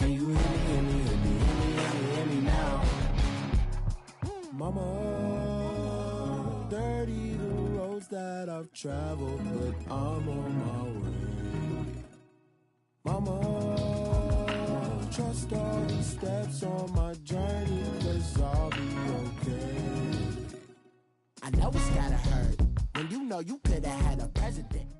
Can you hear me, hear me, hear me, hear me, hear me, hear me now? Mama, dirty the roads that I've traveled, but I'm on my way. Mama, trust all the steps on my journey, 'cause I'll be okay. I know it's gotta hurt when you know you could've had a president.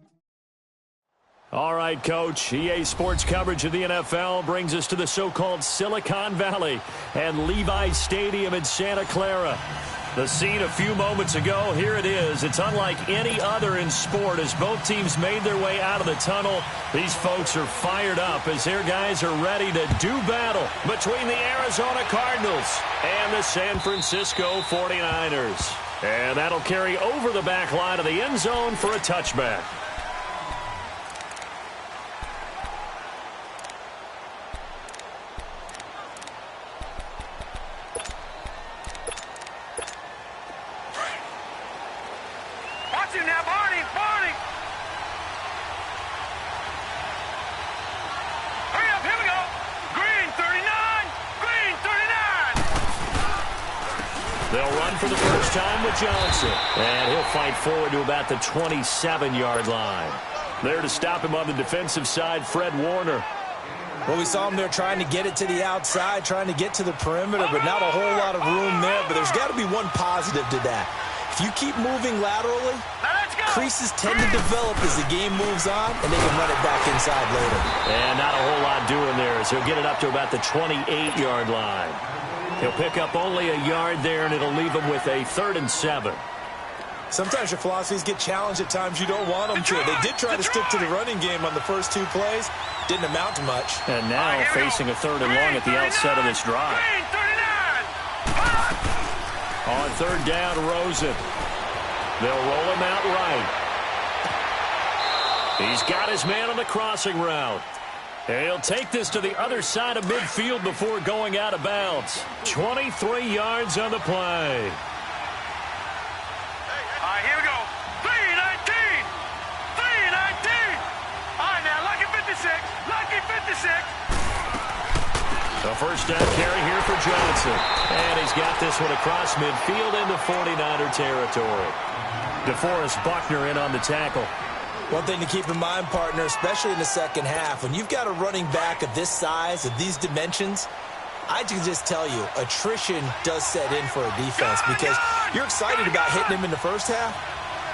All right, Coach. EA Sports coverage of the NFL brings us to the so-called Silicon Valley and Levi's Stadium in Santa Clara. The scene a few moments ago, here it is. It's unlike any other in sport as both teams made their way out of the tunnel. These folks are fired up as their guys are ready to do battle between the Arizona Cardinals and the San Francisco 49ers. And that'll carry over the back line of the end zone for a touchback. For the first time with Johnson. And he'll fight forward to about the 27-yard line. There to stop him on the defensive side, Fred Warner. Well, we saw him there trying to get it to the outside, trying to get to the perimeter, but not a whole lot of room there. But there's got to be one positive to that. If you keep moving laterally, creases tend to develop as the game moves on, and they can run it back inside later. And not a whole lot doing there, so he'll get it up to about the 28-yard line. He'll pick up only a yard there, and it'll leave him with a 3rd and 7. Sometimes your philosophies get challenged at times you don't want them to. They did try to stick to the running game on the first 2 plays. Didn't amount to much. And now facing a 3rd and long at the outset of this drive. On 3rd down, Rosen. They'll roll him out right. He's got his man on the crossing route. He'll take this to the other side of midfield before going out of bounds. 23 yards on the play. All right, here we go. 3-19. 3-19. All right, now, lucky 56. Lucky 56. The first down carry here for Johnson. And he's got this one across midfield into 49er territory. DeForest Buckner in on the tackle. One thing to keep in mind, partner, especially in the second half, when you've got a running back of this size, of these dimensions, I can just tell you, attrition does set in for a defense because you're excited about hitting him in the first half.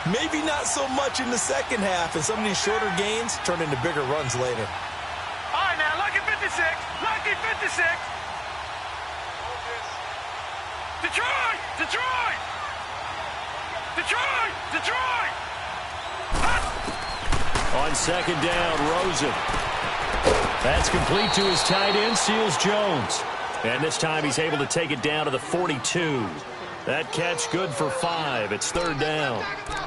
Maybe not so much in the second half, and some of these shorter gains turn into bigger runs later. All right, now, lucky 56. Lucky 56. Detroit! Detroit! Detroit! Detroit! On 2nd down, Rosen. That's complete to his tight end, Seals Jones. And this time he's able to take it down to the 42. That catch good for 5. It's 3rd down.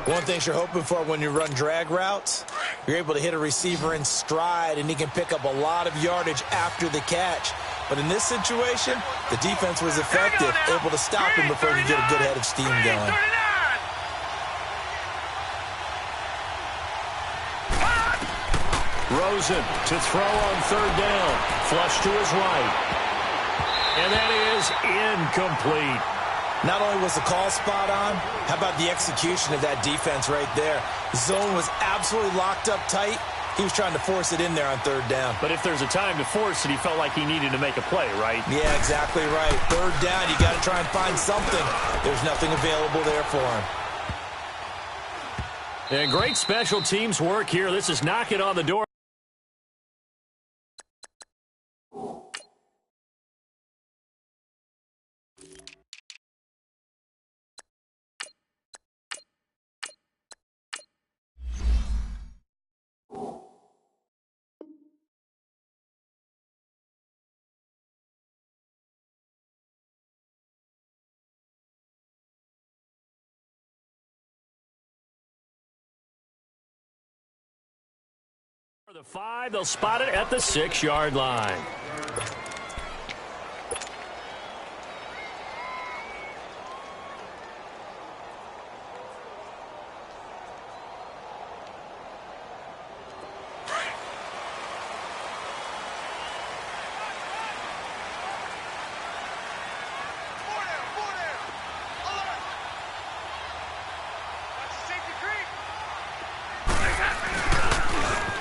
One thing you're hoping for when you run drag routes, you're able to hit a receiver in stride, and he can pick up a lot of yardage after the catch. But in this situation, the defense was effective, able to stop him before he could get a good head of steam going. Rosen to throw on 3rd down. Flush to his right. And that is incomplete. Not only was the call spot on, how about the execution of that defense right there? The zone was absolutely locked up tight. He was trying to force it in there on 3rd down. But if there's a time to force it, he felt like he needed to make a play, right? Yeah, exactly right. 3rd down, you got to try and find something. There's nothing available there for him. And great special teams work here. This is knocking on the door. For the 5, they'll spot it at the 6-yard line.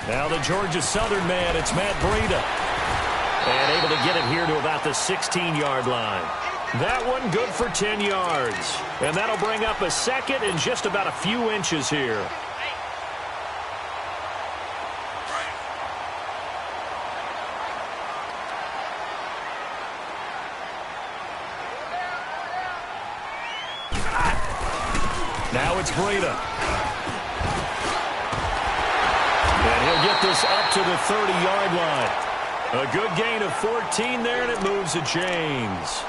Now the Georgia Southern man, it's Matt Breida. And able to get it here to about the 16-yard line. That one good for 10 yards. And that'll bring up a second and just about a few inches here. Now it's Breida. And he'll get this up to the 30-yard line. A good gain of 14 there, and it moves the chains.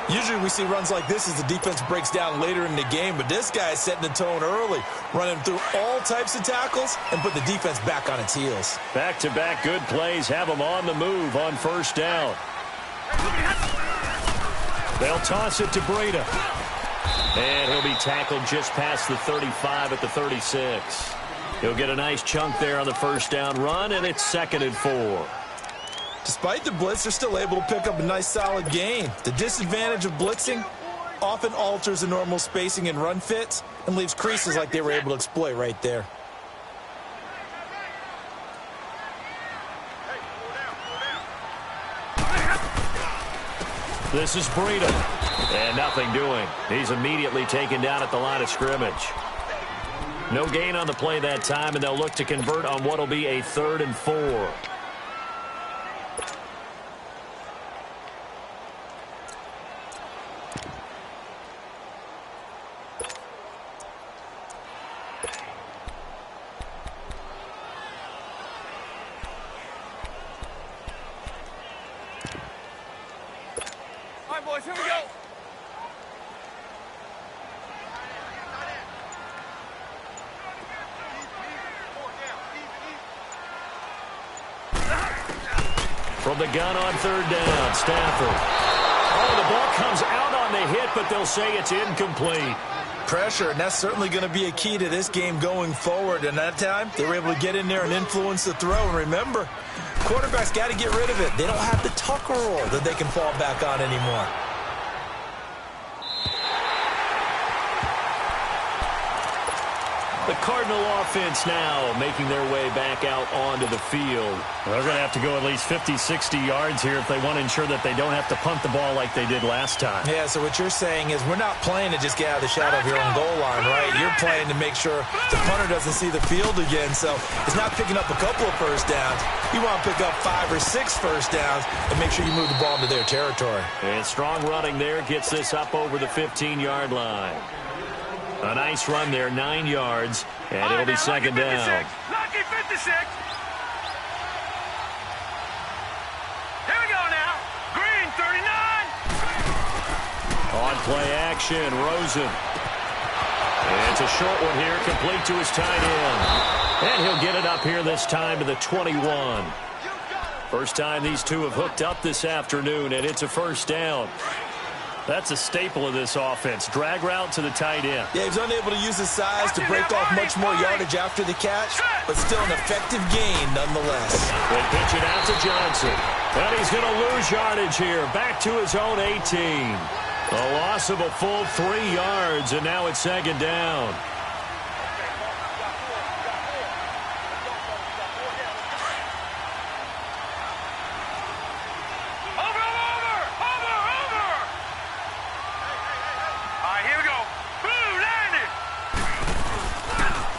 Usually we see runs like this as the defense breaks down later in the game, but this guy is setting the tone early, running through all types of tackles and put the defense back on its heels. Back-to-back good plays have them on the move on first down. They'll toss it to Breida. And he'll be tackled just past the 35 at the 36. He'll get a nice chunk there on the first down run, and it's 2nd and 4. Despite the blitz, they're still able to pick up a nice solid gain. The disadvantage of blitzing often alters the normal spacing and run fits and leaves creases like they were able to exploit right there. This is Breida. And nothing doing. He's immediately taken down at the line of scrimmage. No gain on the play that time, and they'll look to convert on what will be a 3rd and 4. All right, boys, here we go. From the gun on 3rd down, Stafford. Oh, the ball comes out on the hit, but they'll say it's incomplete. Pressure, and that's certainly going to be a key to this game going forward. And that time, they were able to get in there and influence the throw. And remember, quarterbacks got to get rid of it. They don't have the Tucker roll that they can fall back on anymore. The Cardinal offense now making their way back out onto the field. They're going to have to go at least 50, 60 yards here if they want to ensure that they don't have to punt the ball like they did last time. Yeah, so what you're saying is we're not playing to just get out of the shadow of your own goal line, right? You're playing to make sure the punter doesn't see the field again. So it's not picking up a couple of first downs. You want to pick up 5 or 6 first downs and make sure you move the ball into their territory. And strong running there gets this up over the 15-yard line. A nice run there, 9 yards, and it'll be 2nd down. Lucky 56. Here we go now. Green 39. On play action, Rosen. And it's a short one here, complete to his tight end. And he'll get it up here this time to the 21. First time these two have hooked up this afternoon, and it's a first down. That's a staple of this offense. Drag route to the tight end. Yeah, he's unable to use his size to break off much more yardage after the catch, but still an effective gain nonetheless. They pitch it out to Johnson. And he's going to lose yardage here. Back to his own 18. A loss of a full 3 yards, and now it's 2nd down.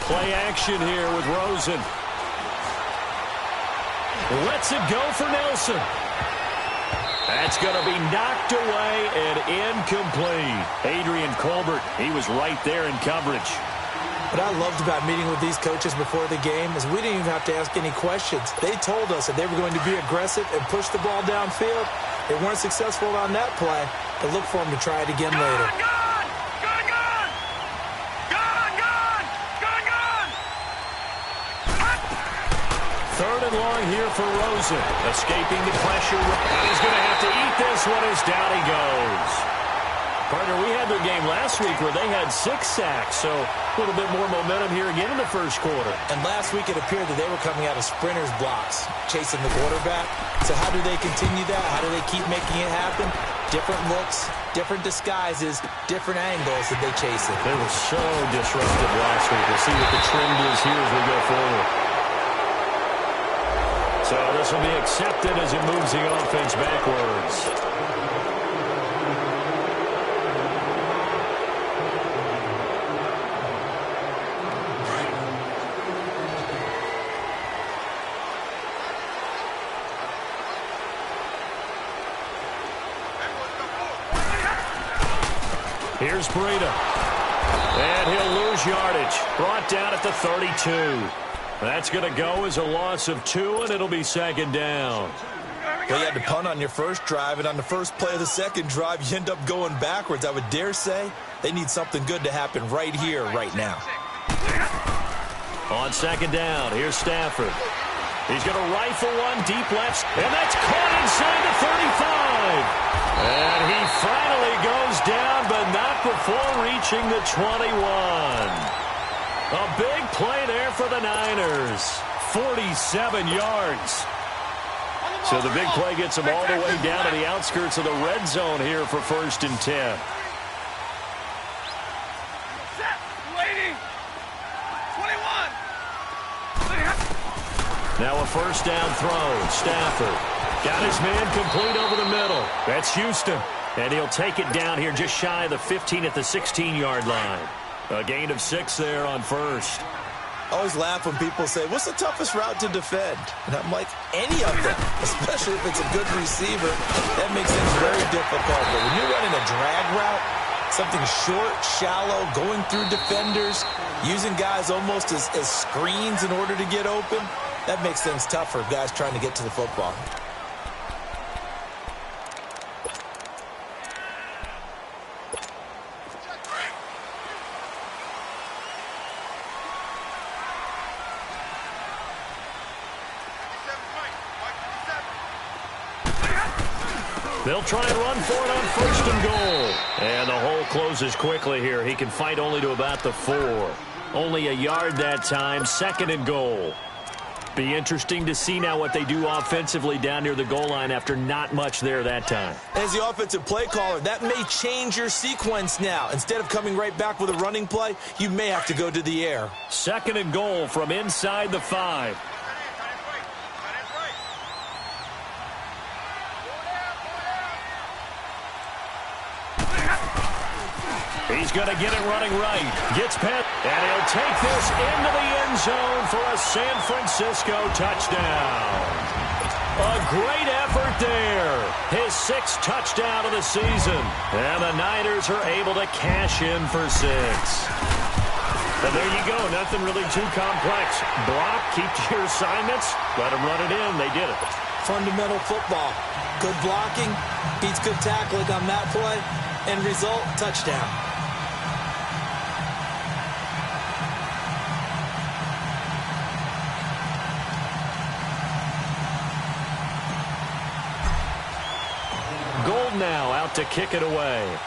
Play action here with Rosen. Lets it go for Nelson. That's going to be knocked away and incomplete. Adrian Colbert, he was right there in coverage. What I loved about meeting with these coaches before the game is we didn't even have to ask any questions. They told us that they were going to be aggressive and push the ball downfield. They weren't successful on that play, but look for them to try it again later. Third and long here for Rosen. Escaping the pressure. And he's going to have to eat this one as down he goes. Partner, we had their game last week where they had 6 sacks, so a little bit more momentum here again in the first quarter. And last week it appeared that they were coming out of sprinters blocks, chasing the quarterback. So how do they continue that? How do they keep making it happen? Different looks, different disguises, different angles that they chase it. They were so disruptive last week. We'll see what the trend is here as we go forward. So this will be accepted as it moves the offense backwards. Here's Breida. And he'll lose yardage. Brought down at the 32. That's going to go as a loss of 2, and it'll be second down. Well, you had to punt on your first drive, and on the first play of the second drive, you end up going backwards. I would dare say they need something good to happen right here, right now. On second down, here's Stafford. He's going to rifle one deep left, and that's caught inside the 35. And he finally goes down, but not before reaching the 21. A big play there for the Niners. 47 yards. So the big play gets them all the way down to the outskirts of the red zone here for 1st and 10. Set. Waiting. 21. Now a first down throw. Stafford got his man complete over the middle. That's Houston. And he'll take it down here just shy of the 15 at the 16-yard line. A gain of 6 there on first. I always laugh when people say, what's the toughest route to defend? And I'm like, any of them, especially if it's a good receiver. That makes things very difficult. But when you're running a drag route, something short, shallow, going through defenders, using guys almost as screens in order to get open, that makes things tough for guys trying to get to the football. They'll try and run for it on 1st and goal. And the hole closes quickly here. He can fight only to about the 4. Only a yard that time. 2nd and goal. Be interesting to see now what they do offensively down near the goal line after not much there that time. As the offensive play caller, that may change your sequence now. Instead of coming right back with a running play, you may have to go to the air. 2nd and goal from inside the 5. He's going to get it running right. Gets past, and he'll take this into the end zone for a San Francisco touchdown. A great effort there. His 6th touchdown of the season. And the Niners are able to cash in for 6. And there you go. Nothing really too complex. Block, keep to your assignments, let them run it in. They did it. Fundamental football. Good blocking, beats good tackling on that play, and result, touchdown. Gold now out to kick it away.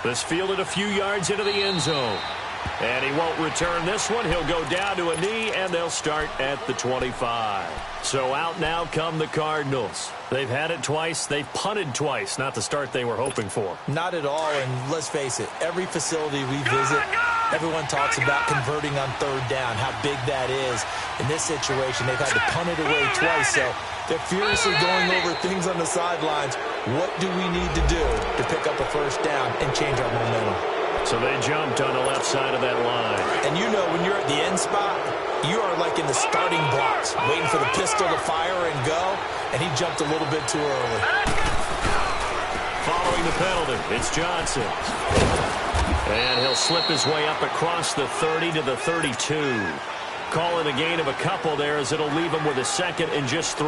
This fielded a few yards into the end zone. And he won't return this one. He'll go down to a knee, and they'll start at the 25. So out now come the Cardinals. They've had it twice. They've punted twice. Not the start they were hoping for. Not at all, and let's face it, every facility we visit, everyone talks about converting on 3rd down, how big that is. In this situation, they've had to punt it away twice, so they're furiously going over things on the sidelines. What do we need to do to pick up a 1st down and change our momentum? So they jumped on the left side of that line. And you know when you're at the end spot, you are like in the starting blocks, waiting for the pistol to fire and go, and he jumped a little bit too early. Following the penalty, it's Johnson. And he'll slip his way up across the 30 to the 32. Call it a gain of a couple there as it'll leave him with a 2nd and just 3.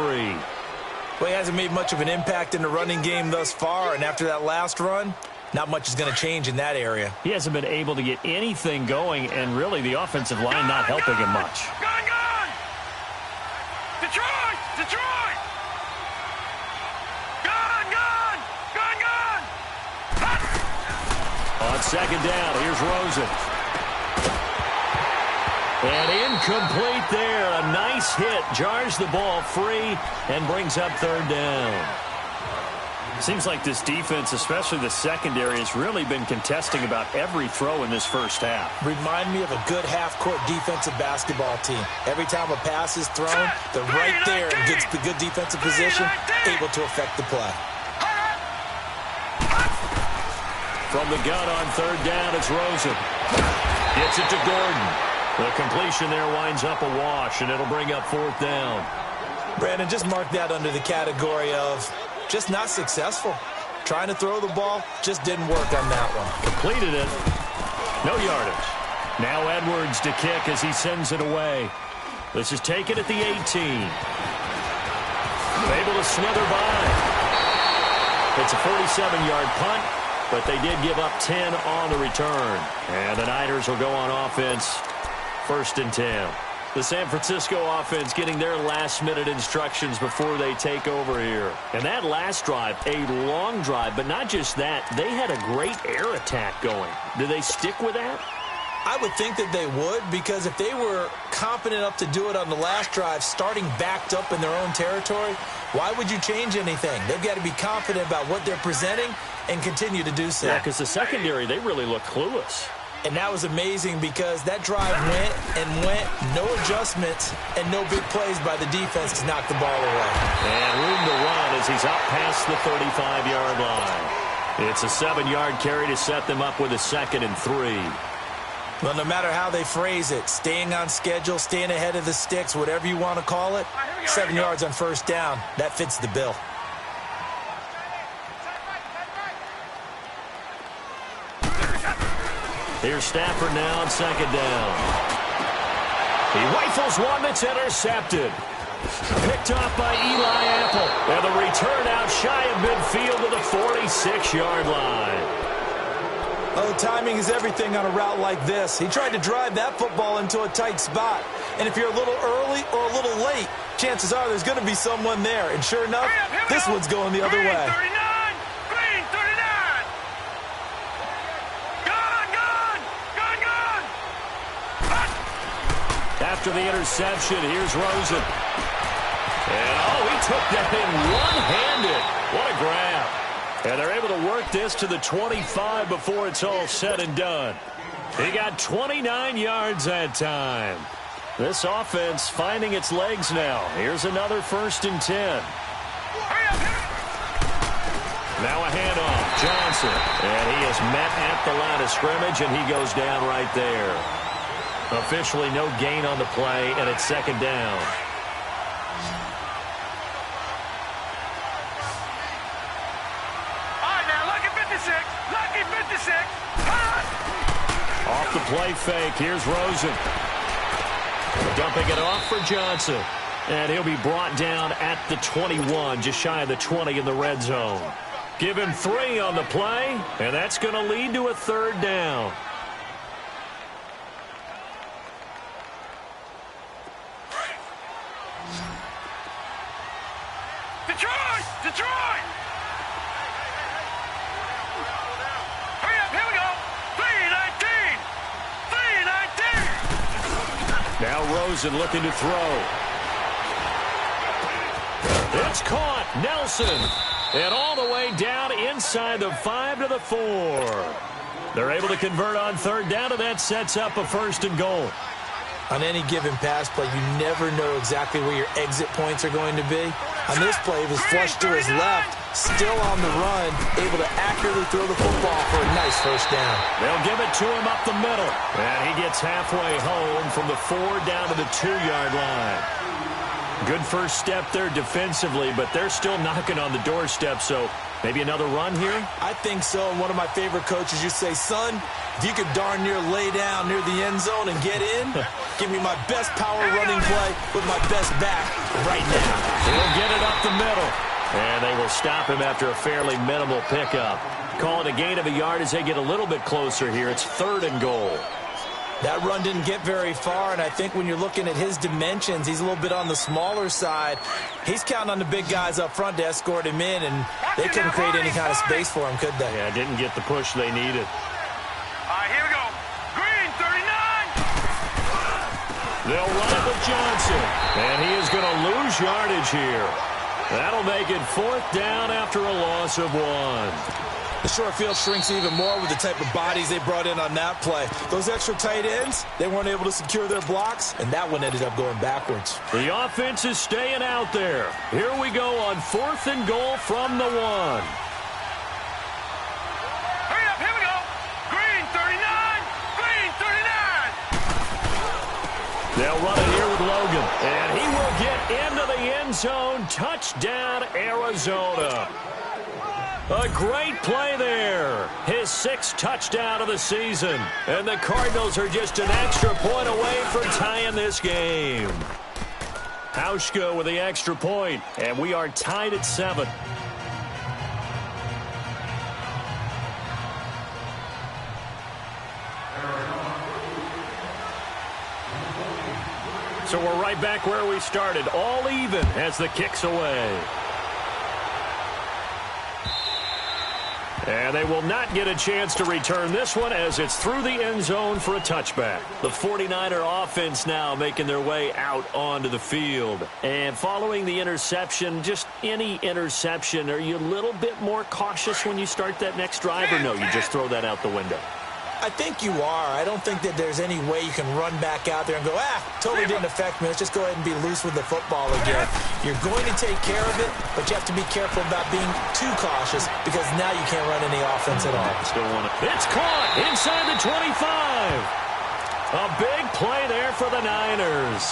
Well, he hasn't made much of an impact in the running game thus far, and after that last run, not much is going to change in that area. He hasn't been able to get anything going, and really the offensive line not helping him much. Gun! Detroit! Detroit! Gun! On 2nd down, here's Rosen. And incomplete there. A nice hit. Jars the ball free and brings up 3rd down. Seems like this defense, especially the secondary, has really been contesting about every throw in this first half. Remind me of a good half-court defensive basketball team. Every time a pass is thrown, they're right there in good defensive position, able to affect the play. From the gun on third down, it's Rosen. Gets it to Gordon. The completion there winds up a wash, and it'll bring up fourth down. Brandon, just mark that under the category of just not successful. Trying to throw the ball, just didn't work on that one. Completed it. No yardage. Now Edwards to kick as he sends it away. This is taken at the 18. Able to slither by. It's a 47-yard punt, but they did give up 10 on the return. And the Niners will go on offense, 1st and 10. The San Francisco offense getting their last-minute instructions before they take over here. And that last drive, a long drive, but not just that. They had a great air attack going. Do they stick with that? I would think that they would, because if they were confident enough to do it on the last drive, starting backed up in their own territory, why would you change anything? They've got to be confident about what they're presenting and continue to do so. Yeah, because the secondary, they really look clueless. And that was amazing because that drive went and went, no adjustments and no big plays by the defense to knock the ball away. And room to run as he's up past the 35-yard line. It's a 7-yard carry to set them up with a 2nd and 3. Well, no matter how they phrase it, staying on schedule, staying ahead of the sticks, whatever you want to call it, 7 yards on first down, that fits the bill. Here's Stafford now on 2nd down. He rifles one that's intercepted. Picked off by Eli Apple. And the return out shy of midfield to the 46-yard line. Oh, timing is everything on a route like this. He tried to drive that football into a tight spot. And if you're a little early or a little late, chances are there's going to be someone there. And sure enough, this one's going the other way. After the interception, here's Rosen. And, he took that in one-handed. What a grab. And they're able to work this to the 25 before it's all said and done. He got 29 yards that time. This offense finding its legs now. Here's another 1st and 10. Now a handoff. Johnson. And he is met at the line of scrimmage, and he goes down right there. Officially no gain on the play, and it's 2nd down. All right, now, lucky 56. Lucky 56. Off the play fake. Here's Rosen. Dumping it off for Johnson. And he'll be brought down at the 21, just shy of the 20 in the red zone. Give him 3 on the play, and that's going to lead to a 3rd down. Detroit! Hurry up, here we go. 3-19. Now Rosen looking to throw. It's caught. Nelson. And all the way down inside the 5 to the 4. They're able to convert on 3rd down, and that sets up a 1st and goal. On any given pass play, you never know exactly where your exit points are going to be. On this play, it was flushed to his left, still on the run, able to accurately throw the football for a nice 1st down. They'll give it to him up the middle. And he gets halfway home from the 4 down to the 2-yard line. Good first step there defensively, but they're still knocking on the doorstep, so maybe another run here? I think so. And one of my favorite coaches used to say, son, if you could darn near lay down near the end zone and get in, give me my best power running play with my best back right now. He'll get it up the middle. And they will stop him after a fairly minimal pickup. Call it a gain of a yard as they get a little bit closer here. It's 3rd and goal. That run didn't get very far, and I think when you're looking at his dimensions, he's a little bit on the smaller side. He's counting on the big guys up front to escort him in, and they couldn't create any kind of space for him, could they? Yeah, didn't get the push they needed. All right, here we go. Green, 39. They'll run it with Johnson, and he is going to lose yardage here. That'll make it 4th down after a loss of 1. The short field shrinks even more with the type of bodies they brought in on that play. Those extra tight ends, they weren't able to secure their blocks, and that one ended up going backwards. The offense is staying out there. Here we go on 4th and goal from the 1. Hurry up, here we go. Green 39, green 39. They'll run it here with Logan, and he will get into the end zone. Touchdown, Arizona. A great play there. His 6th touchdown of the season. And the Cardinals are just an extra point away from tying this game. Hauschka with the extra point, and we are tied at 7. So we're right back where we started, all even as the kick's away. And they will not get a chance to return this one as it's through the end zone for a touchback. The 49er offense now making their way out onto the field. And following the interception, just any interception, are you a little bit more cautious when you start that next drive, or no, you just throw that out the window? I think you are. I don't think that there's any way you can run back out there and go, totally didn't affect me. Let's just go ahead and be loose with the football again. You're going to take care of it, but you have to be careful about being too cautious because now you can't run any offense at all. It's caught inside the 25. A big play there for the Niners.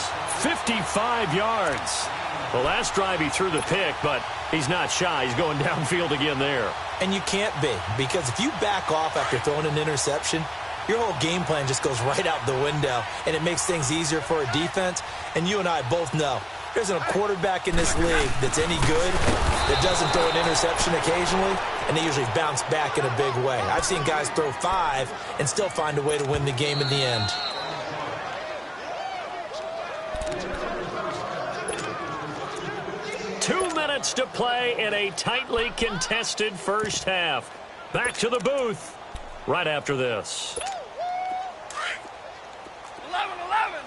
55 yards. The last drive he threw the pick, but he's not shy. He's going downfield again there. And you can't be, because if you back off after throwing an interception, your whole game plan just goes right out the window, and it makes things easier for a defense. And you and I both know there isn't a quarterback in this league that's any good that doesn't throw an interception occasionally, and they usually bounce back in a big way. I've seen guys throw 5 and still find a way to win the game in the end. To play in a tightly contested first half. Back to the booth right after this. 11-11.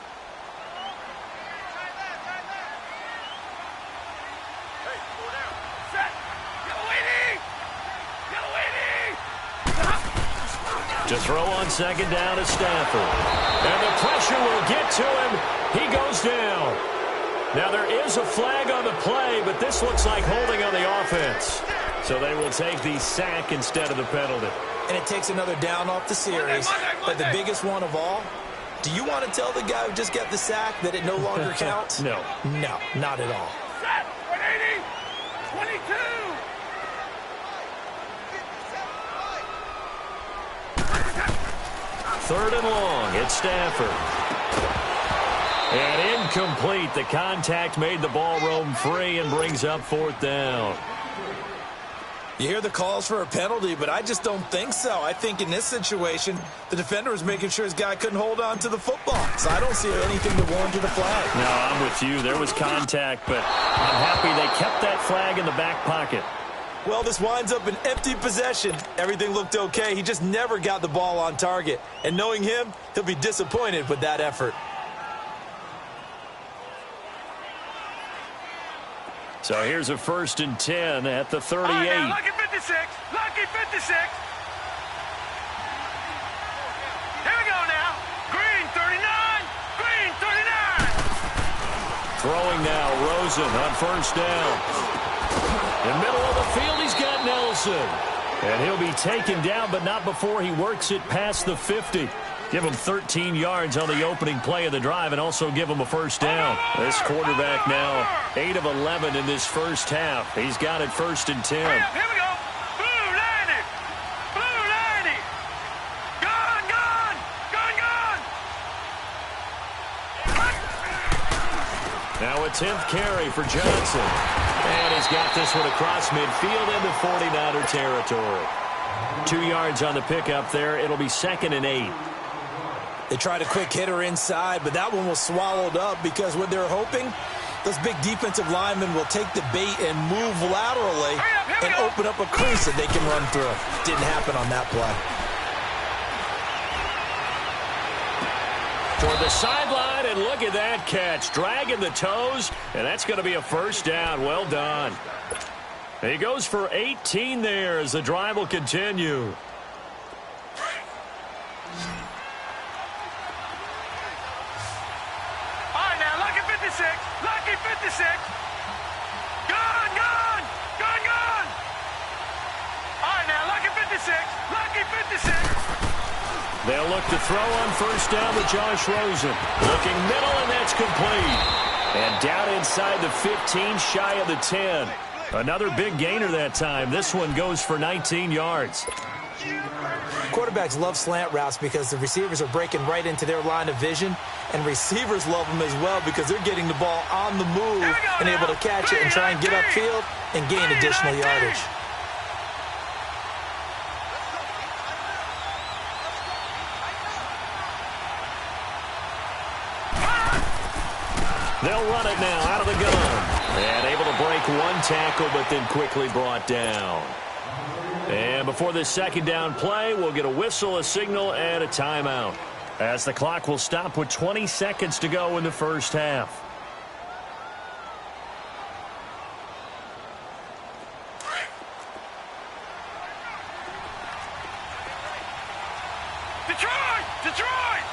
Hey, go down. Set. Get away, To throw on 2nd down to Stafford. And the pressure will get to him. He goes down. Now, there is a flag on the play, but this looks like holding on the offense. So they will take the sack instead of the penalty. And it takes another down off the series. But the biggest one of all, do you want to tell the guy who just got the sack that it no longer counts? No. No, not at all. Set. 180. 22. Third and long. It's Stafford. And incomplete. The contact made the ball roam free and brings up 4th down. You hear the calls for a penalty, but I just don't think so. I think in this situation, the defender was making sure his guy couldn't hold on to the football. So I don't see anything to warrant the flag. No, I'm with you. There was contact, but I'm happy they kept that flag in the back pocket. Well, this winds up an empty possession. Everything looked okay. He just never got the ball on target. And knowing him, he'll be disappointed with that effort. So here's a 1st and 10 at the 38. Right now, lucky 56. Lucky 56. Here we go now. Green 39. Green 39. Throwing now, Rosen on 1st down. In the middle of the field, he's got Nelson. And he'll be taken down, but not before he works it past the 50. Give him 13 yards on the opening play of the drive and also give him a 1st down. This quarterback now 8 of 11 in this first half. He's got it 1st and 10. Here we go. Blue 90. Blue 90. Gone, gone. Gone, gone. Now a 10th carry for Johnson. And he's got this one across midfield into 49er territory. 2 yards on the pickup there. It'll be 2nd and 8. They tried a quick hitter inside, but that one was swallowed up because what they're hoping, those big defensive linemen will take the bait and move laterally and open up a crease that they can run through. Didn't happen on that play. Toward the sideline, and and look at that catch. Dragging the toes, and that's going to be a first down. Well done. He goes for 18 there as the drive will continue. All right, now, lucky 56. Lucky 56. Gone, gone. Gone, gone. All right, now, lucky 56. Lucky 56. They'll look to throw on first down with Josh Rosen. Looking middle, and that's complete. And down inside the 15, shy of the 10. Another big gainer that time. This one goes for 19 yards. Quarterbacks love slant routes because the receivers are breaking right into their line of vision, and receivers love them as well because they're getting the ball on the move and able to catch it and try and get upfield and gain additional yardage. They'll run it now out of the gun. And able to break one tackle, but then quickly brought down. And before this second down play, we'll get a whistle, a signal, and a timeout, as the clock will stop with 20 seconds to go in the first half. Detroit! Detroit!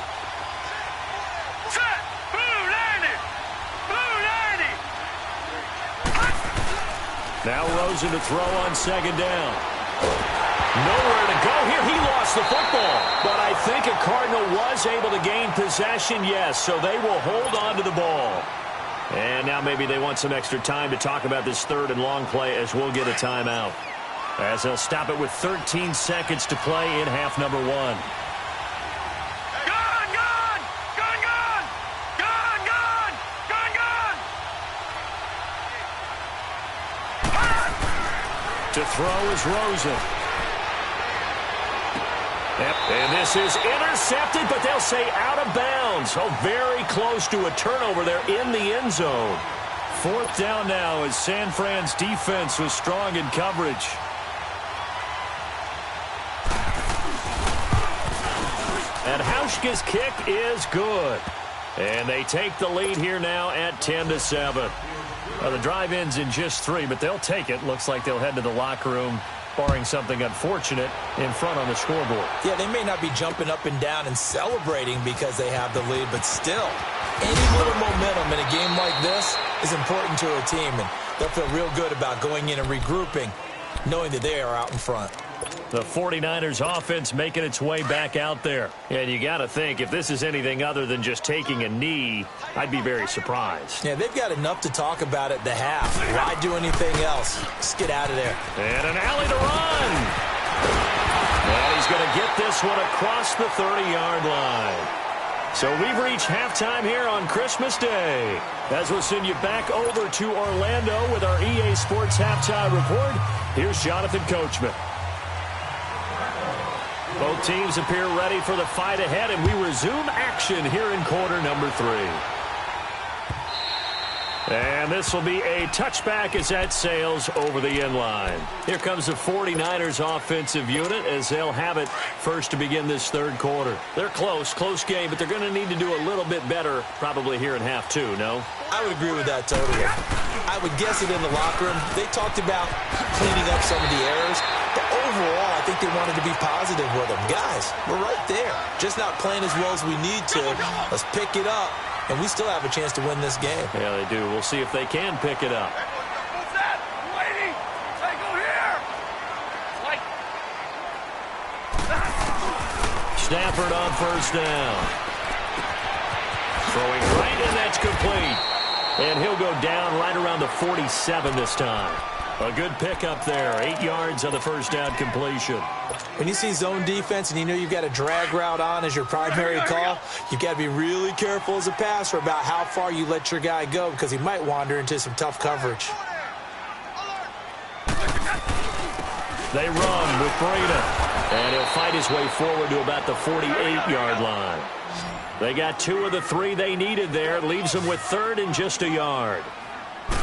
Set! Blue 90! Blue 90! Now Rosen to throw on second down. Nowhere to go here. He lost the football. But I think a Cardinal was able to gain possession, yes, so they will hold on to the ball. And now maybe they want some extra time to talk about this third and long play, as we'll get a timeout, as they'll stop it with 13 seconds to play in half number one. Gone, gone! Gone, gone! Gone, gone! Gone, gone! To throw is Rosen. Yep, and this is intercepted, but they'll say out of bounds. Oh, very close to a turnover there in the end zone. Fourth down now as San Fran's defense was strong in coverage. And Hauschka's kick is good. And they take the lead here now at 10-7. Well, the drive ends in just 3, but they'll take it. Looks like they'll head to the locker room, barring something unfortunate, in front on the scoreboard. Yeah, they may not be jumping up and down and celebrating because they have the lead, but still, any little momentum in a game like this is important to a team, and they'll feel real good about going in and regrouping, knowing that they are out in front. The 49ers offense making its way back out there. And you got to think, if this is anything other than just taking a knee, I'd be very surprised. Yeah, they've got enough to talk about at the half. Why do anything else? Just get out of there. And an alley to run. And he's going to get this one across the 30-yard line. So we've reached halftime here on Christmas Day, as we'll send you back over to Orlando with our EA Sports Halftime Report. Here's Jonathan Coachman. Both teams appear ready for the fight ahead, and we resume action here in quarter number 3. And this will be a touchback as that sails over the end line. Here comes the 49ers offensive unit as they'll have it first to begin this third quarter. They're close game, but they're going to need to do a little bit better probably here in half 2, no? I would agree with that totally. I would guess it in the locker room. They talked about cleaning up some of the errors, but overall, I think they wanted to be positive with them. Guys, we're right there. Just not playing as well as we need to. Let's pick it up, and we still have a chance to win this game. Yeah, they do. We'll see if they can pick it up. What's that? Lady! Say, go here! Like... Stafford on first down. Throwing right, and that's complete. And he'll go down right around the 47 this time. A good pickup there. 8 yards on the first down completion. When you see zone defense and you know you've got a drag route on as your primary call, you've got to be really careful as a passer about how far you let your guy go because he might wander into some tough coverage. They run with Breda. And he'll fight his way forward to about the 48-yard line. They got 2 of the 3 they needed there. Leaves them with third and just a yard.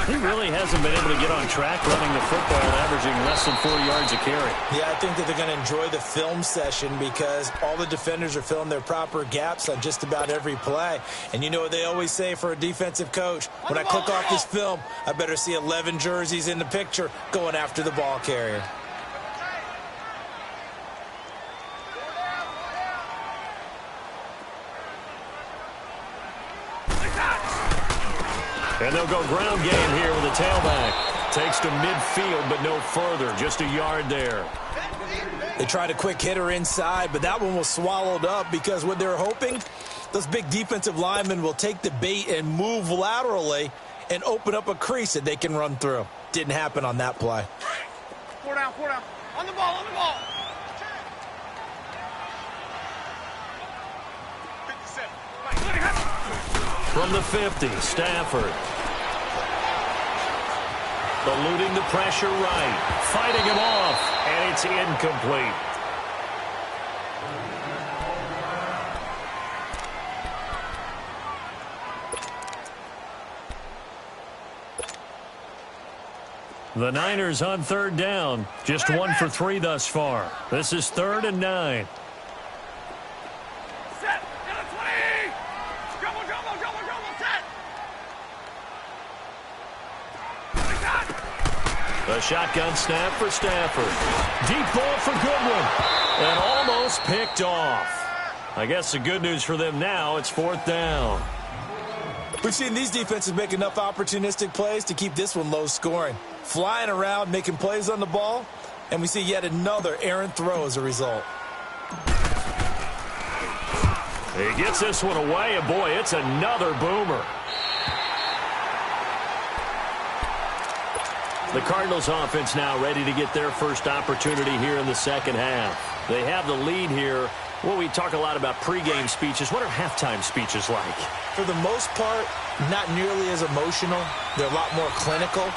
He really hasn't been able to get on track running the football, averaging less than 4 yards a carry. Yeah, I think that they're going to enjoy the film session because all the defenders are filling their proper gaps on just about every play. And you know what they always say for a defensive coach? When I click off this film, I better see 11 jerseys in the picture going after the ball carrier. And they'll go ground game here with a tailback. Takes to midfield, but no further. Just a yard there. They tried a quick hitter inside, but that one was swallowed up because what they're hoping, those big defensive linemen will take the bait and move laterally and open up a crease that they can run through. Didn't happen on that play. 4 down, 4 down. On the ball, on the ball. 57. From the 50, Stafford. Eluding the pressure right. Fighting him off, and it's incomplete. The Niners on 3rd down. Just 1 for 3 thus far. This is 3rd and 9. Set. Get a 20. Double, double, double, double. Set. The shotgun snap for Stafford. Deep ball for Goodwin. And almost picked off. I guess the good news for them now, it's 4th down. We've seen these defenses make enough opportunistic plays to keep this one low scoring. Flying around, making plays on the ball, and we see yet another errant throw as a result. He gets this one away, and boy, it's another boomer. The Cardinals offense now ready to get their first opportunity here in the second half. They have the lead here. Well, we talk a lot about pregame speeches. What are halftime speeches like? For the most part, not nearly as emotional. They're a lot more clinical.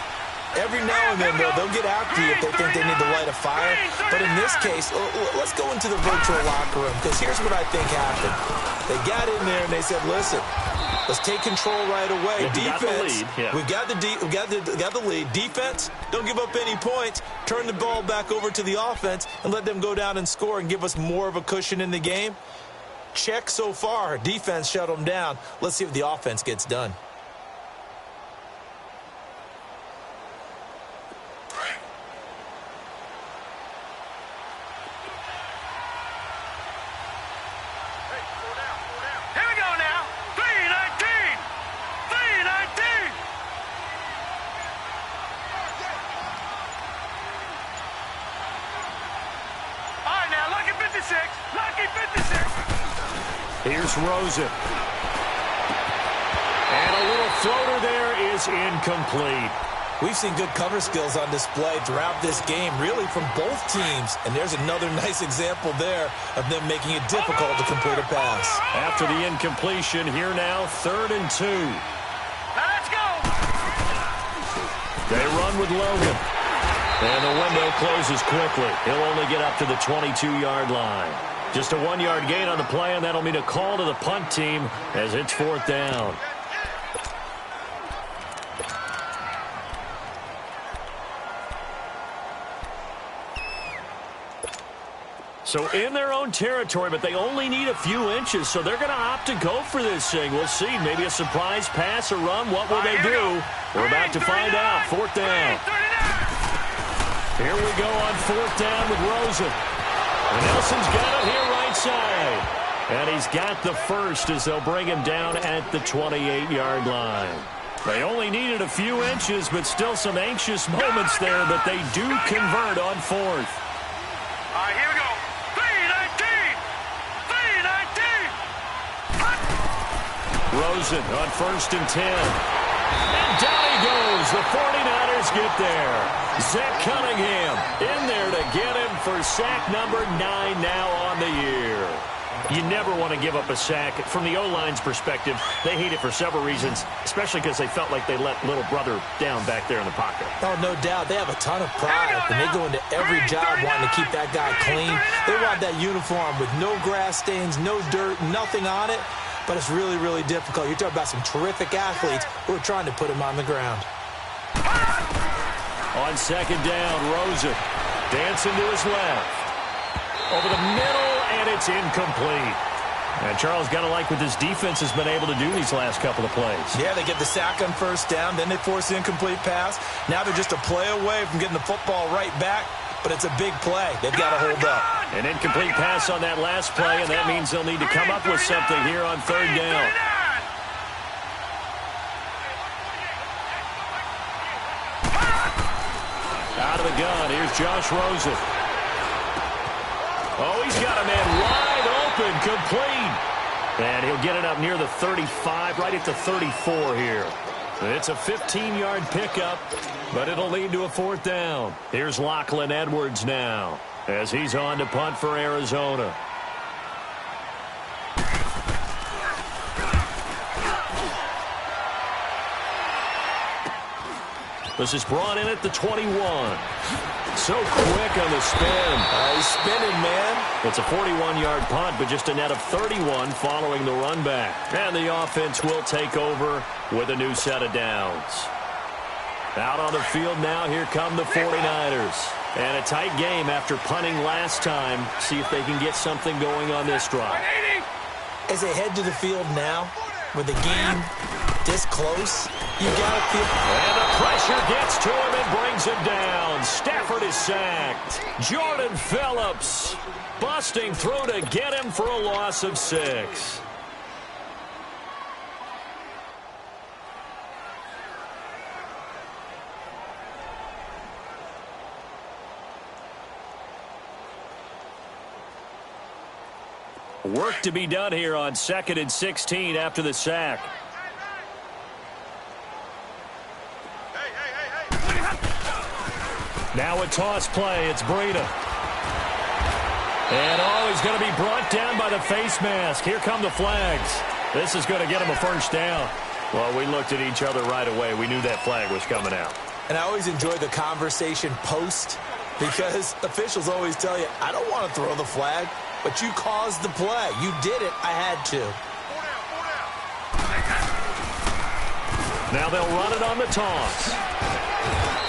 Every now and then, they'll get after you if they think they need to light a fire. But in this case, let's go into the virtual locker room, because here's what I think happened. They got in there and they said, listen, let's take control right away. Defense, we've got the lead. Defense, don't give up any points. Turn the ball back over to the offense and let them go down and score and give us more of a cushion in the game. Check so far. Defense shut them down. Let's see if the offense gets done. Here's Rosen. And a little floater there is incomplete. We've seen good cover skills on display throughout this game, really from both teams. And there's another nice example there of them making it difficult to complete a pass. After the incompletion, here now, 3rd and 2. Let's go. They run with Logan. And the window closes quickly. He'll only get up to the 22-yard line. Just a 1-yard gain on the play, and that'll mean a call to the punt team as it's 4th down. So in their own territory, but they only need a few inches, so they're going to opt to go for this thing. We'll see. Maybe a surprise pass or run. What will they do? We're about to find out. 4th down. Here we go on 4th down with Rosen. And Nelson's got it here right side. And he's got the first as they'll bring him down at the 28-yard line. They only needed a few inches, but still some anxious moments there, but they do convert on 4th. All right, here we go. 3-19. 3-19. Rosen on 1st and 10. And down he goes. The 49ers get there. Zach Cunningham in there to get him for sack number 9 now on the year. You never want to give up a sack. From the O-line's perspective, they hate it for several reasons, especially because they felt like they let little brother down back there in the pocket. Oh, no doubt. They have a ton of pride, and they go into every job wanting to keep that guy clean. They want that uniform with no grass stains, no dirt, nothing on it. But it's really, really difficult. You're talking about some terrific athletes who are trying to put him on the ground. On second down, Rosen dancing to his left. Over the middle, and it's incomplete. And Charles, got to like what this defense has been able to do these last couple of plays. Yeah, they get the sack on first down, then they force the incomplete pass. Now they're just a play away from getting the football right back, but it's a big play. They've got to hold up. An incomplete pass on that last play, and that means they'll need to come up with something here on third down. Out of the gun, here's Josh Rosen. Oh, he's got a man wide open, complete. And he'll get it up near the 35, right at the 34 here. It's a 15-yard pickup, but it'll lead to a fourth down. Here's Lachlan Edwards now, as he's on to punt for Arizona. This is brought in at the 21. So quick on the spin. He's spinning, man. It's a 41-yard punt, but just a net of 31 following the run back. And the offense will take over with a new set of downs. Out on the field now, here come the 49ers. And a tight game after punting last time. See if they can get something going on this drive. As they head to the field now, with the game this close, you got to feel... And the pressure gets to him and brings him down. Stafford is sacked. Jordan Phillips busting through to get him for a loss of 6. Work to be done here on 2nd and 16 after the sack. Now a toss play. It's Breida. And he's going to be brought down by the face mask. Here come the flags. This is going to get him a first down. Well, we looked at each other right away. We knew that flag was coming out. And I always enjoy the conversation post, because officials always tell you, I don't want to throw the flag, but you caused the play. You did it. I had to. Now they'll run it on the toss.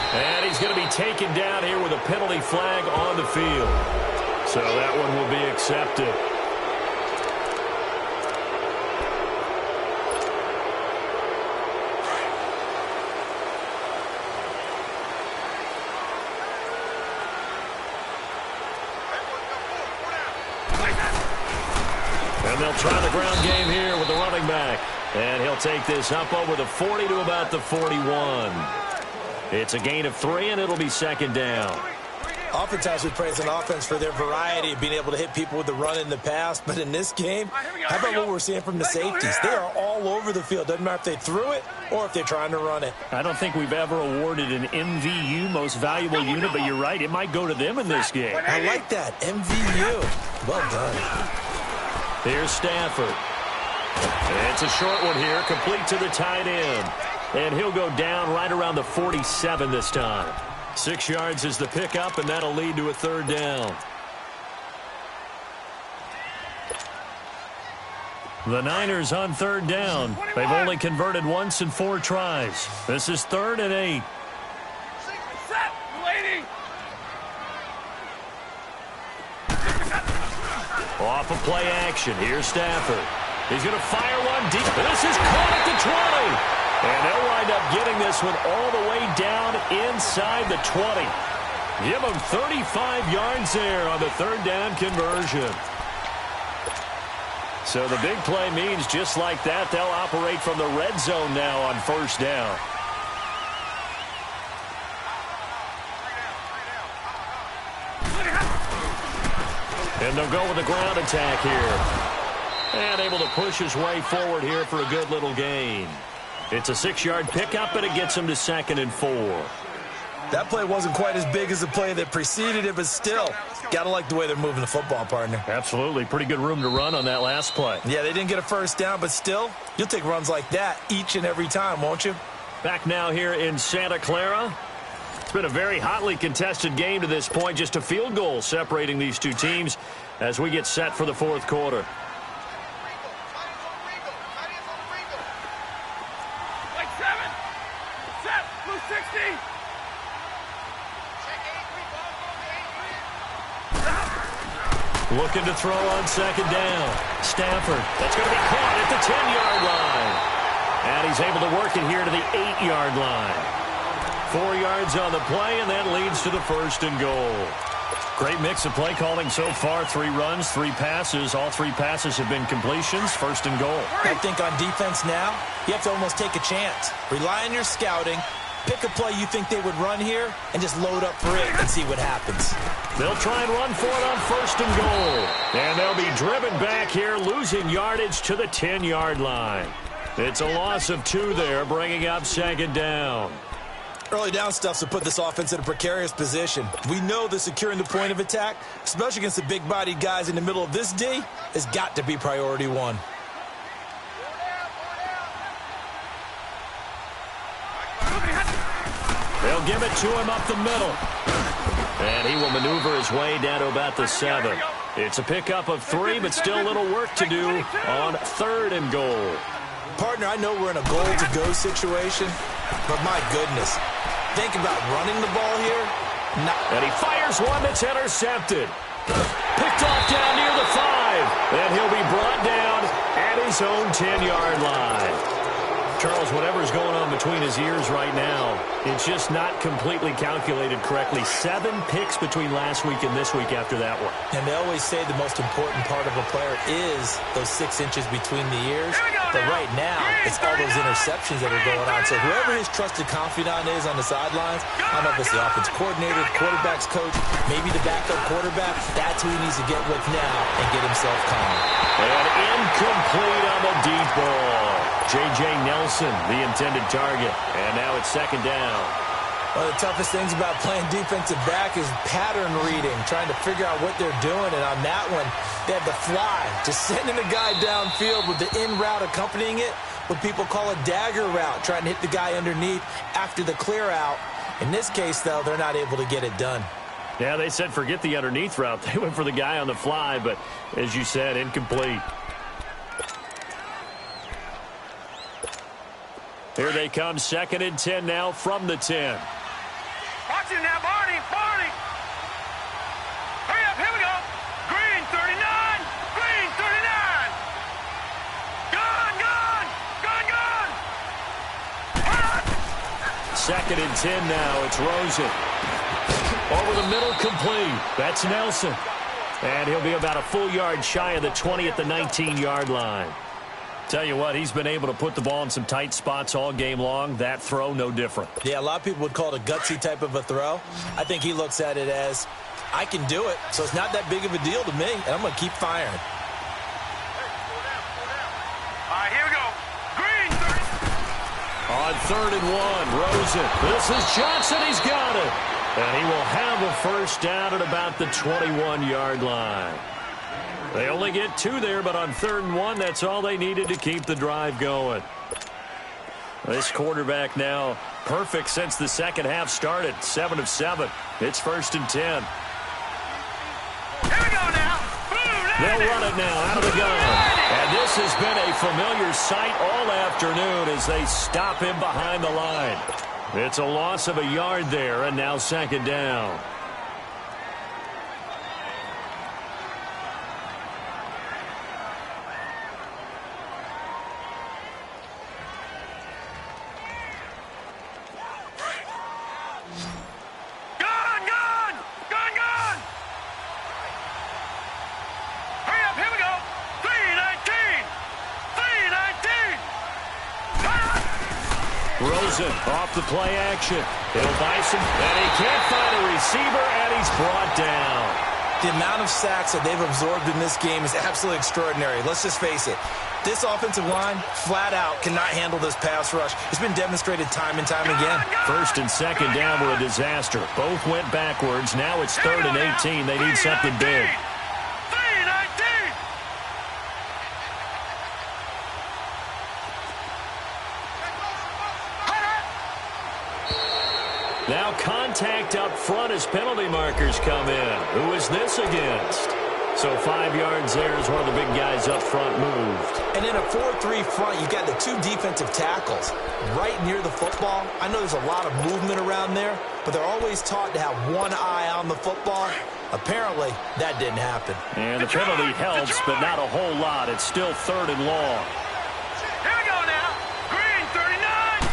And he's going to be taken down here with a penalty flag on the field. So that one will be accepted. And they'll try the ground game here with the running back. And he'll take this up over the 40 to about the 41. It's a gain of 3, and it'll be second down. Oftentimes we praise an offense for their variety of being able to hit people with the run in the pass. But in this game, how about what we're seeing from the safeties? They are all over the field. Doesn't matter if they threw it or if they're trying to run it. I don't think we've ever awarded an MVU, most valuable unit, but you're right. It might go to them in this game. I like that. MVU. Well done. Here's Stafford. It's a short one here, complete to the tight end. And he'll go down right around the 47 this time. 6 yards is the pickup, and that'll lead to a third down. The Niners on third down. They've only converted once in 4 tries. This is 3rd and 8. Set, lady. Off of play action. Here's Stafford. He's going to fire one deep. This is caught at the 20. And they'll wind up getting this one all the way down inside the 20. Give them 35 yards there on the third down conversion. So the big play means just like that, they'll operate from the red zone now on first down. And they'll go with the ground attack here. And able to push his way forward here for a good little gain. It's a 6-yard pickup, and it gets him to 2nd and 4. That play wasn't quite as big as the play that preceded it, but still, got to like the way they're moving the football, partner. Absolutely. Pretty good room to run on that last play. Yeah, they didn't get a first down, but still, you'll take runs like that each and every time, won't you? Back now here in Santa Clara. It's been a very hotly contested game to this point. Just a field goal separating these two teams as we get set for the fourth quarter. Looking to throw on second down. Stafford. That's going to be caught at the 10-yard line. And he's able to work it here to the 8-yard line. 4 yards on the play, and that leads to the 1st and goal. Great mix of play calling so far. 3 runs, 3 passes. All 3 passes have been completions. 1st and goal. I think on defense now, you have to almost take a chance. Rely on your scouting. Pick a play you think they would run here and just load up for it and see what happens. They'll try and run for it on 1st and goal. And they'll be driven back here, losing yardage to the 10-yard line. It's a loss of 2 there, bringing up 2nd down. Early down stuff to put this offense in a precarious position. We know that securing the point of attack, especially against the big-bodied guys in the middle of this D, has got to be priority 1. They'll give it to him up the middle. And he will maneuver his way down to about the 7. It's a pickup of 3, but still a little work to do on 3rd and goal. Partner, I know we're in a goal-to-go situation, but my goodness, think about running the ball here. And he fires one that's intercepted. Picked off down near the 5. And he'll be brought down at his own 10-yard line. Charles, whatever's going on between his ears right now, it's just not completely calculated correctly. 7 picks between last week and this week after that one. And they always say the most important part of a player is those 6 inches between the ears. But right now, it's all those interceptions that are going on. So whoever his trusted confidant is on the sidelines, I don't know if it's the offense coordinator, the quarterback's coach, maybe the backup quarterback, that's who he needs to get with now and get himself calm. And incomplete on the deep ball. J.J. Nelson, the intended target. And now it's 2nd down. One of the toughest things about playing defensive back is pattern reading, trying to figure out what they're doing. And on that one, they had the fly, just sending the guy downfield with the in route accompanying it, what people call a dagger route, trying to hit the guy underneath after the clear out. In this case, though, they're not able to get it done. Yeah, they said forget the underneath route. They went for the guy on the fly, but as you said, incomplete. Here they come, 2nd and 10 now from the 10. Watch him now, Barney, Barney. Hurry up, here we go. Green, 39. Green, 39. Gone, gone, gone, gone. Run. 2nd and 10 now, it's Rosen. Over the middle, complete. That's Nelson. And he'll be about a full yard shy of the 20 at the 19-yard line. Tell you what, he's been able to put the ball in some tight spots all game long. That throw, no different. Yeah, a lot of people would call it a gutsy type of a throw. I think he looks at it as, I can do it, so it's not that big of a deal to me, and I'm going to keep firing. All right, here we go. Green, 30. On 3rd and 1, Rosen. This is Johnson. He's got it. And he will have a 1st down at about the 21-yard line. They only get 2 there, but on 3rd and 1, that's all they needed to keep the drive going. This quarterback now perfect since the 2nd half started. 7 of 7. It's 1st and 10. Here we go now. Boom, They'll run it now out of the gun. And this has been a familiar sight all afternoon as they stop him behind the line. It's a loss of a yard there, and now 2nd down. Rosen off the play action. He'll vice him, and he can't find a receiver, and he's brought down. The amount of sacks that they've absorbed in this game is absolutely extraordinary. Let's just face it. This offensive line, flat out, cannot handle this pass rush. It's been demonstrated time and time again. 1st and 2nd down were a disaster. Both went backwards. Now it's 3rd and 18. They need something big. Now contact up front as penalty markers come in. Who is this against? So 5 yards there as one of the big guys up front moved. And in a 4-3 front, you got the 2 defensive tackles right near the football. I know there's a lot of movement around there, but they're always taught to have one eye on the football. Apparently, that didn't happen. And the penalty helps, but not a whole lot. It's still 3rd and long. Here we go now. Green, 39.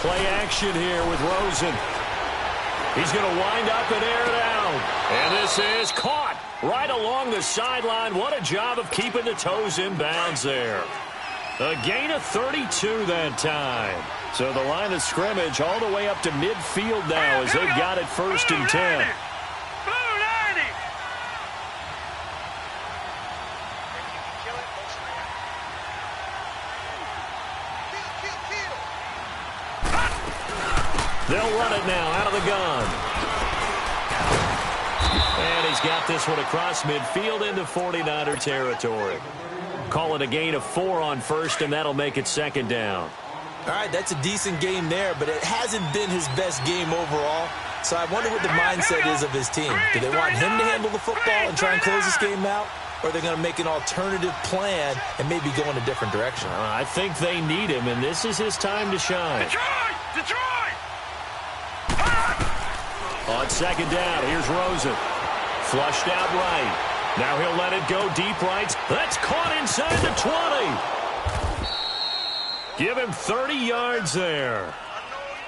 Play action here with Rosen. He's going to wind up and air it out. And this is caught right along the sideline. What a job of keeping the toes in bounds there. A gain of 32 that time. So the line of scrimmage all the way up to midfield now as they've got it 1st and 10. They'll run it now out of the gun. And he's got this one across midfield into 49er territory. Call it a gain of 4 on 1st, and that'll make it 2nd down. All right, that's a decent game there, but it hasn't been his best game overall. So I wonder what the mindset is of his team. Do they want him to handle the football and try and close this game out? Or are they going to make an alternative plan and maybe go in a different direction? I think they need him, and this is his time to shine. Detroit! On 2nd down, here's Rosen. Flushed out right. Now he'll let it go deep right. That's caught inside the 20. Give him 30 yards there.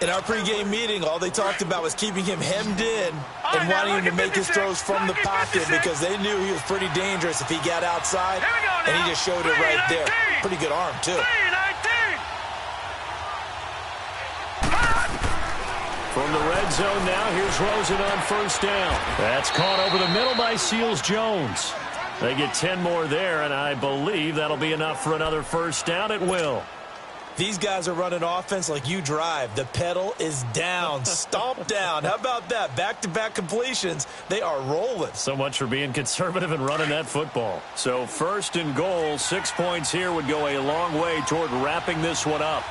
In our pregame meeting, all they talked about was keeping him hemmed in and wanting him to make his throws from the pocket because they knew he was pretty dangerous if he got outside, and he just showed it right there. Pretty good arm, too. From the red zone now, here's Rosen on 1st down. That's caught over the middle by Seals-Jones. They get 10 more there, and I believe that'll be enough for another 1st down. It will. These guys are running offense like you drive. The pedal is down, stomp down. How about that? Back-to-back completions. They are rolling. So much for being conservative and running that football. So 1st and goal, 6 points here would go a long way toward wrapping this one up.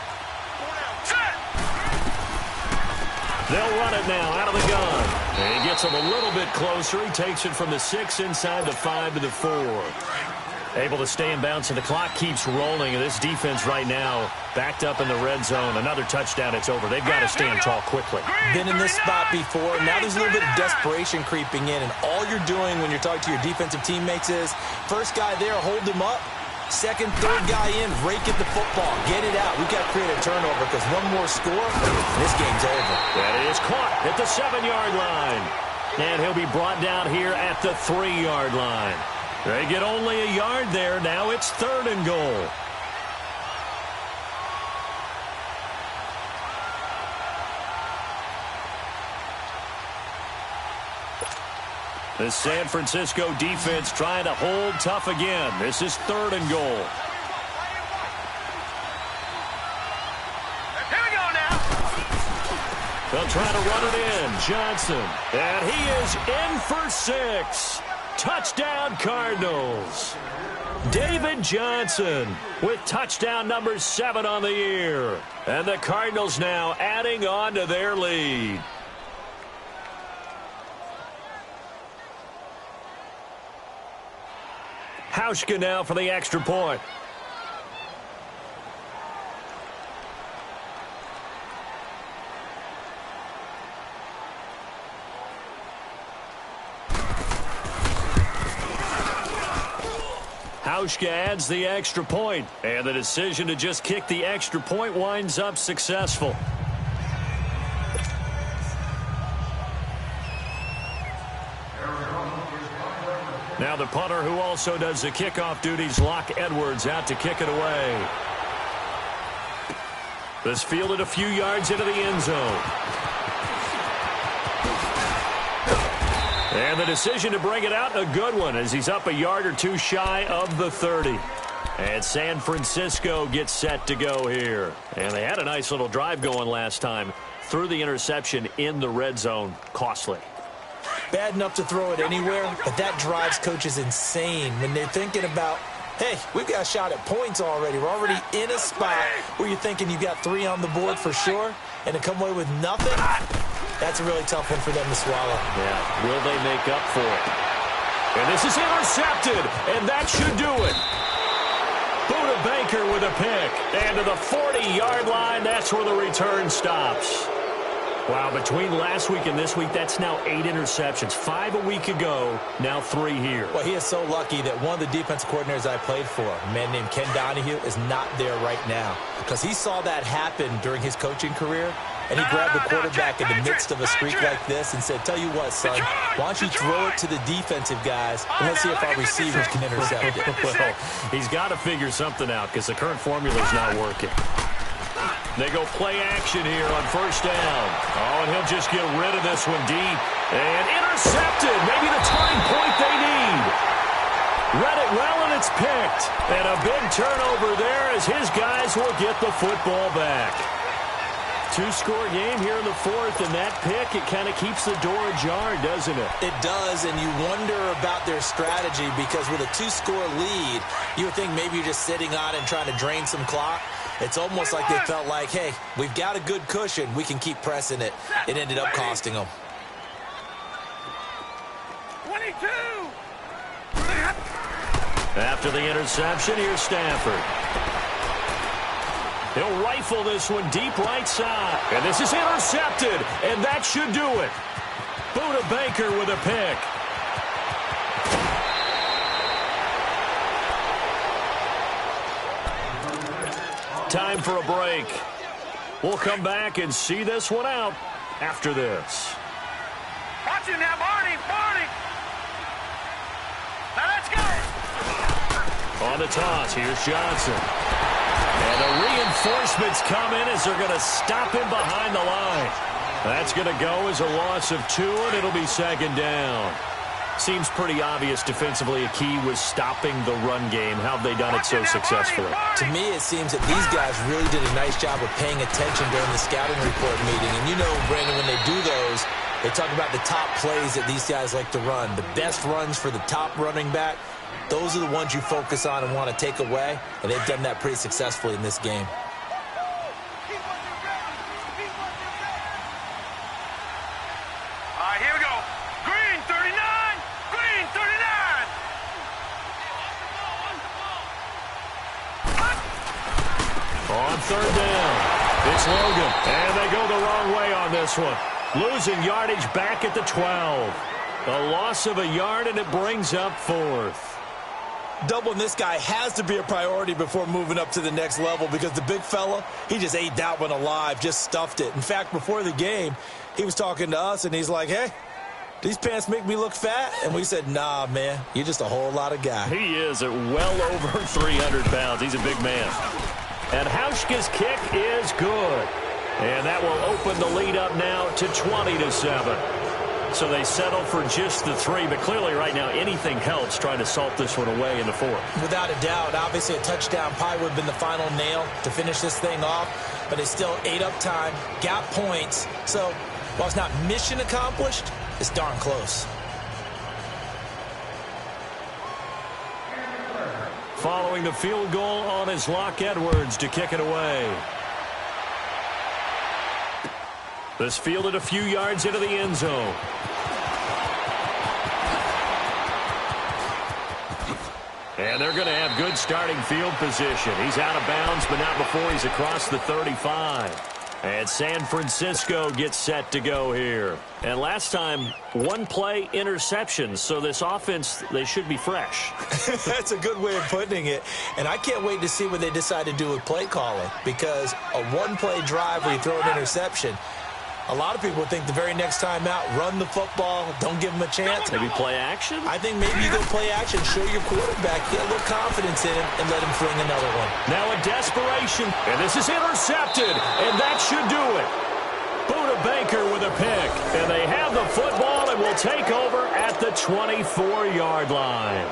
They'll run it now out of the gun. And he gets him a little bit closer. He takes it from the 6 inside the 5 to the 4. Able to stay in bounds, and the clock keeps rolling. And this defense right now backed up in the red zone. Another touchdown, it's over. They've got to stand tall quickly. Been in this spot before. Now there's a little bit of desperation creeping in. And all you're doing when you're talking to your defensive teammates is, first guy there, hold him up. Second, third guy in, rake at the football. Get it out. We've got to create a turnover because one more score, this game's over. That is caught at the 7-yard line. And he'll be brought down here at the 3-yard line. They get only a yard there. Now it's 3rd and goal. The San Francisco defense trying to hold tough again. This is 3rd and goal. Here we go now. They'll try to run it in. Johnson. And he is in for 6. Touchdown, Cardinals. David Johnson with touchdown number 7 on the year. And the Cardinals now adding on to their lead. Hauschka now for the extra point. Hauschka adds the extra point, and the decision to just kick the extra point winds up successful. Now the punter who also does the kickoff duties, Locke Edwards, out to kick it away. This fielded a few yards into the end zone. And the decision to bring it out, a good one, as he's up a yard or two shy of the 30. And San Francisco gets set to go here. And they had a nice little drive going last time. Threw the interception in the red zone. Costly. Bad enough to throw it anywhere, but that drives coaches insane when they're thinking about, hey, we've got a shot at points already. We're already in a spot where you're thinking you've got 3 on the board for sure, and to come away with nothing, that's a really tough one for them to swallow. Yeah, will they make up for it? And this is intercepted, and that should do it. Buda Baker with a pick, and to the 40-yard line, that's where the return stops. Wow, between last week and this week, that's now 8 interceptions. 5 a week ago, now 3 here. Well, he is so lucky that one of the defense coordinators I played for, a man named Ken Donahue, is not there right now. Because he saw that happen during his coaching career, and he grabbed the quarterback in the midst of a streak like this and said, tell you what, son, why don't you throw it to the defensive guys, and let's see if our receivers can intercept it. Well, he's got to figure something out because the current formula is not working. They go play action here on first down. Oh, and he'll just get rid of this one deep. And intercepted. Maybe the turning point they need. Read it well, and it's picked. And a big turnover there as his guys will get the football back. 2-score game here in the fourth, and that pick, it kind of keeps the door ajar, doesn't it? It does, and you wonder about their strategy because with a 2-score lead, you would think maybe you're just sitting on it and trying to drain some clock. It's almost like they felt like, hey, we've got a good cushion. We can keep pressing it. It ended up costing them. 22. After the interception, here's Stafford. He'll rifle this one deep right side. And this is intercepted, and that should do it. Buda Baker with a pick. Time for a break. We'll come back and see this one out after this. Watch it now, Barney. Now let's go. On the toss, here's Johnson. And the reinforcements come in as they're going to stop him behind the line. That's going to go as a loss of 2, and it'll be second down. Seems pretty obvious defensively a key was stopping the run game. How have they done it so successfully? To me, it seems that these guys really did a nice job of paying attention during the scouting report meeting. And you know, Brandon, when they do those, they talk about the top plays that these guys like to run. The best runs for the top running back, those are the ones you focus on and want to take away. And they've done that pretty successfully in this game. All right, here we go. Green 39. Green 39. On third down, it's Logan. And they go the wrong way on this one. Losing yardage back at the 12. A loss of a yard, and it brings up 4th. Doubling this guy has to be a priority before moving up to the next level because the big fella, he just ate that one alive, just stuffed it. In fact, before the game, he was talking to us, and he's like, hey, these pants make me look fat? And we said, nah, man, you're just a whole lot of guy. He is at well over 300 pounds. He's a big man. And Hauschka's kick is good. And that will open the lead up now to 20-7. So they settle for just the 3, but clearly right now anything helps trying to salt this one away in the 4th. Without a doubt, obviously a touchdown probably would have been the final nail to finish this thing off, but it's still ate up time, got points. So while it's not mission accomplished, it's darn close. Following the field goal on his Locke Edwards to kick it away. This fielded a few yards into the end zone. And they're going to have good starting field position. He's out of bounds, but not before he's across the 35. And San Francisco gets set to go here. And last time, 1-play interceptions. So this offense, they should be fresh. That's a good way of putting it. And I can't wait to see what they decide to do with play calling. Because a 1-play drive where you throw an interception, a lot of people think the very next time out, run the football, don't give them a chance. Maybe play action? I think maybe you go play action, show your quarterback, get a little confidence in him, and let him fling another one. Now a desperation, and this is intercepted, and that should do it. Buda Baker with a pick, and they have the football and will take over at the 24-yard line.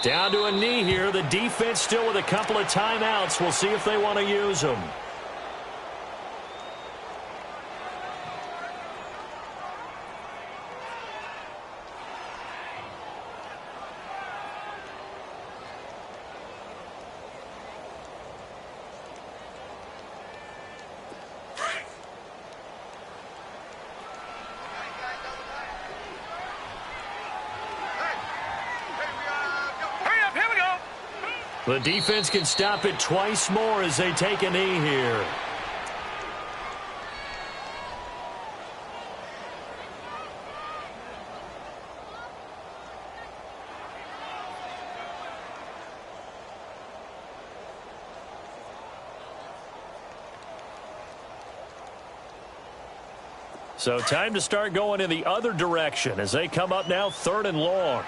Down to a knee here. The defense still with a couple of timeouts. We'll see if they want to use them. The defense can stop it twice more as they take a knee here. So time to start going in the other direction as they come up now 3rd and long.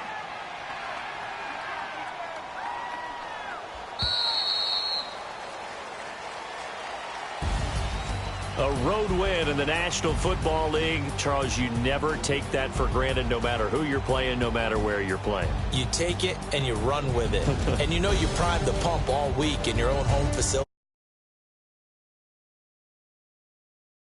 A road win in the National Football League. Charles, you never take that for granted no matter who you're playing, no matter where you're playing. You take it and you run with it. And you know you primed the pump all week in your own home facility.